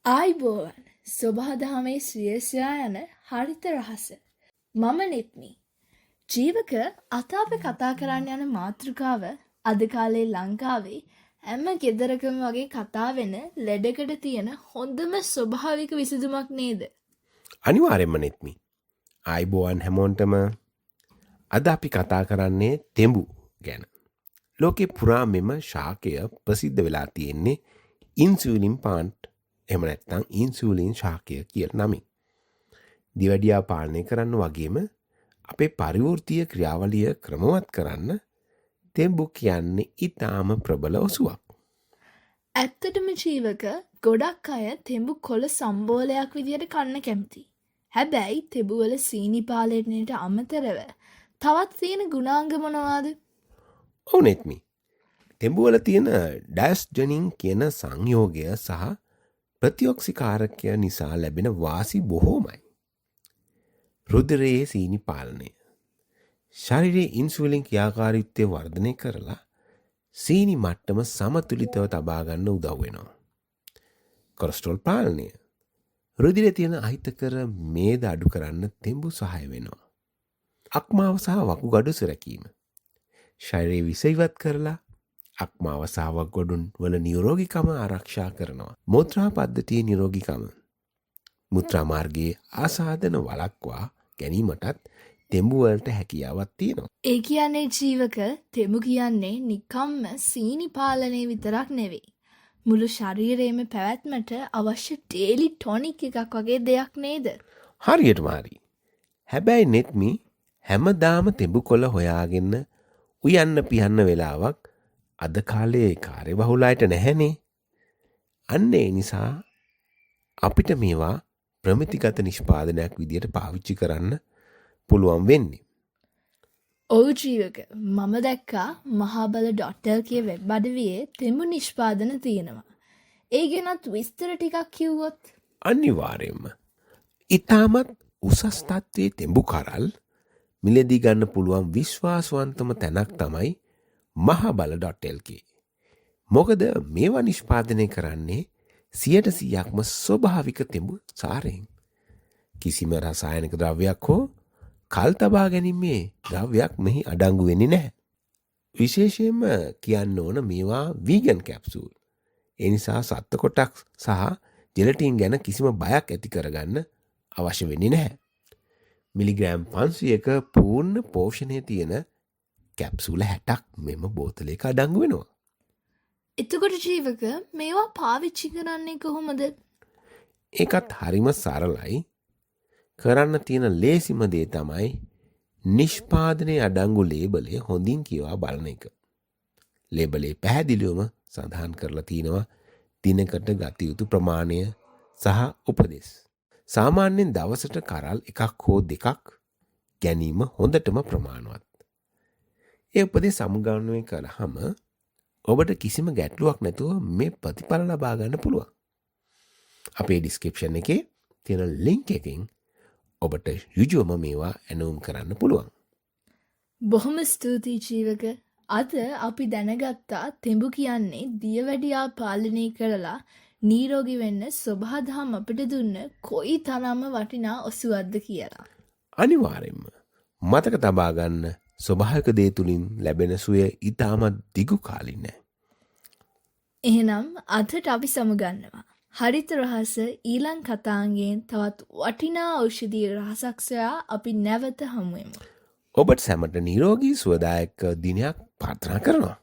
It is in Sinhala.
ආයිබෝවන් සොබාදහමේ ශ්‍රියස්්‍රයා යන හරිත රහස. මම නෙත්මි. ජීවක අත අප කතා කරන්න යන මාතෘකාව අද කාලේ ලංකාවේ හැම ගෙදරකම වගේ කතා වෙන ලෙඩකට තියෙන හොඳම ස්වභාවික විසඳුමක් නේද? අනිවාර්යෙන්ම නෙත්මි. ආයිබෝවන් හැමෝන්ටම අද අපි කතා කරන්නේ තෙඹු ගැන. ලෝකෙ පුරා මෙම ශාකය ප්‍රසිද්ධ වෙලා තියෙන්නේ ඉන්සුලින් පාන්ට් එහෙම නැත්නම් ඉන්සුලින් ශාකය කියලා නමින්. දිවැඩියා පාලනය කරන්න වගේම අපේ පරිවෘත්තීය ක්‍රියාවලිය ක්‍රමවත් කරන්න තෙඹු කියන්නේ ඊටාම ප්‍රබල ඔසුවක්. ඇත්තටම ජීවක ගොඩක් අය තෙඹු කොළ සම්බෝලයක් විදියට කන්න කැමති. හැබැයි තෙඹුවල සීනි පාලනයට අමතරව තවත් තියෙන ගුණාංග මොනවාද? ඔව් නෙත්මි. තෙඹුවල තියෙන ඩයස්ජනින් කියන සංයෝගය සහ ප්‍රතිඔක්සිකාරකය නිසා ලැබෙන වාසි බොහෝමයි. රුධිරයේ සීනි පාලනය. ශරීරයේ ඉන්සුලින් ක්‍රියාකාරීත්වය වර්ධනය කරලා සීනි මට්ටම සමතුලිතව තබා ගන්න උදව් වෙනවා. කොලෙස්ටරෝල් පාලනය. රුධිරයේ තියෙන අහිතකර මේද අඩු කරන්න තෙඹු සහාය වෙනවා. අක්මාව සහ වකුගඩු සුරැකීම. ශරීරයේ විස ඉවත් කරලා අක්මාව සහ වකුගඩුන් වල නිරෝගීකම ආරක්ෂා කරනවා. මුත්‍රා පද්ධතියේ නිරෝගීකම. මුත්‍රා මාර්ගයේ ආසාදන වළක්වා ගැනීමටත් තෙඹු වලට හැකියාවක් තියෙනවා. ඒ කියන්නේ ජීවක තෙඹු කියන්නේ නිකම්ම සීනි පාලනය විතරක් නෙවෙයි. මුළු ශරීරයේම පැවැත්මට අවශ්‍ය ඩේලි ටොනික් එකක් වගේ දෙයක් නේද? හරියටම හරි. හැබැයි නෙත්මි හැමදාම තෙඹු කොළ හොයාගෙන උයන්න පියන්න වෙලාවක් අද කාලේ කාර්යබහුල අයට නැහැනේ. අන්න ඒ නිසා අපිට මේවා ප්‍රමිතිගත නිෂ්පාදනයක් විදියට පාවිච්චි කරන්න පුළුවන් වෙන්නේ. ඔව් ජීවක මම දැක්කා mahabala.lk වෙබ් අඩවියේ තෙඹු නිෂ්පාදන තියෙනවා. ඒ ගැනත් විස්තර ටිකක් කිව්වොත්. අනිවාර්යයෙන්ම. ඊටමත් උසස් තත්ත්වයේ තෙඹු කරල් මිලදී ගන්න පුළුවන් විශ්වාසවන්තම තැනක් තමයි mahabala.lk. මොකද මේවා නිෂ්පාදනය කරන්නේ 100%ක්ම ස්වභාවික තෙඹු සාරයෙන්. කිසිම රසායනික ද්‍රව්‍යයක් හෝ කල් තබා ගැනීමේ ද්‍රව්‍යයක් මෙහි අඩංගු වෙන්නේ නැහැ. විශේෂයෙන්ම කියන්න ඕන මේවා වීගන් කැප්සූල්. ඒ නිසා සත්ව කොටක් සහ ජෙලටින් ගැන කිසිම බයක් ඇති කරගන්න අවශ්‍ය වෙන්නේ නැහැ. මිලිග්‍රෑම් 500ක පූර්ණ පෝෂණය තියෙන කැප්සූල 60ක් මෙම බෝතලයක අඩංගු වෙනවා. එතකොට ජීවක මේවා පාවිච්චි කරන්නේ කොහොමද? ඒකත් හරිම සරලයි. කරන්න තියෙන ලේසිම දේ තමයි නිෂ්පාදනයේ අඩංගු ලේබලය හොඳින් කියවා බලන එක. ලේබලේ පැහැදිලිවම සඳහන් කරලා තියෙනවා දිනකට ගත යුතු ප්‍රමාණය සහ උපදෙස්. සාමාන්‍යයෙන් දවසට කරල් එකක් හෝ දෙකක් ගැනීම හොඳටම ප්‍රමාණවත්. ඒ උපදෙස් සමුගන්වය කරාම ඔබට කිසිම ගැටලුවක් නැතුව මේ ප්‍රතිඵල ලබා ගන්න පුළුවන්. අපේ ඩිස්ක්‍රිප්ෂන් එකේ තියෙන ලින්ක් එකෙන් ඔබට ඍජුවම මේවා ඇනවුම් කරන්න පුළුවන්. බොහොම ස්තුතියි ජීවක. අද අපි දැනගත්තා තෙඹු කියන්නේ දියවැඩියා පාලනය කරලා නිරෝගී වෙන්න සොබාදහම අපිට දුන්න කොයි තරම්ම වටිනා ඔසුවක්ද කියලා. අනිවාර්යෙන්ම මතක තබා ගන්න ස්වභාවික දේ තුලින් ලැබෙන සුවය ඊටමත් දිගු කාලිනයි. එහෙනම් අදට අපි සමුගන්නවා. හරිත රහස ඊළඟ කතාංගයෙන් තවත් වටිනා ඖෂධීය රහසක් සොයා අපි නැවත හමු වෙමු. ඔබට සැමට නිරෝගී සුවදායක දිනයක් ප්‍රාර්ථනා කරනවා.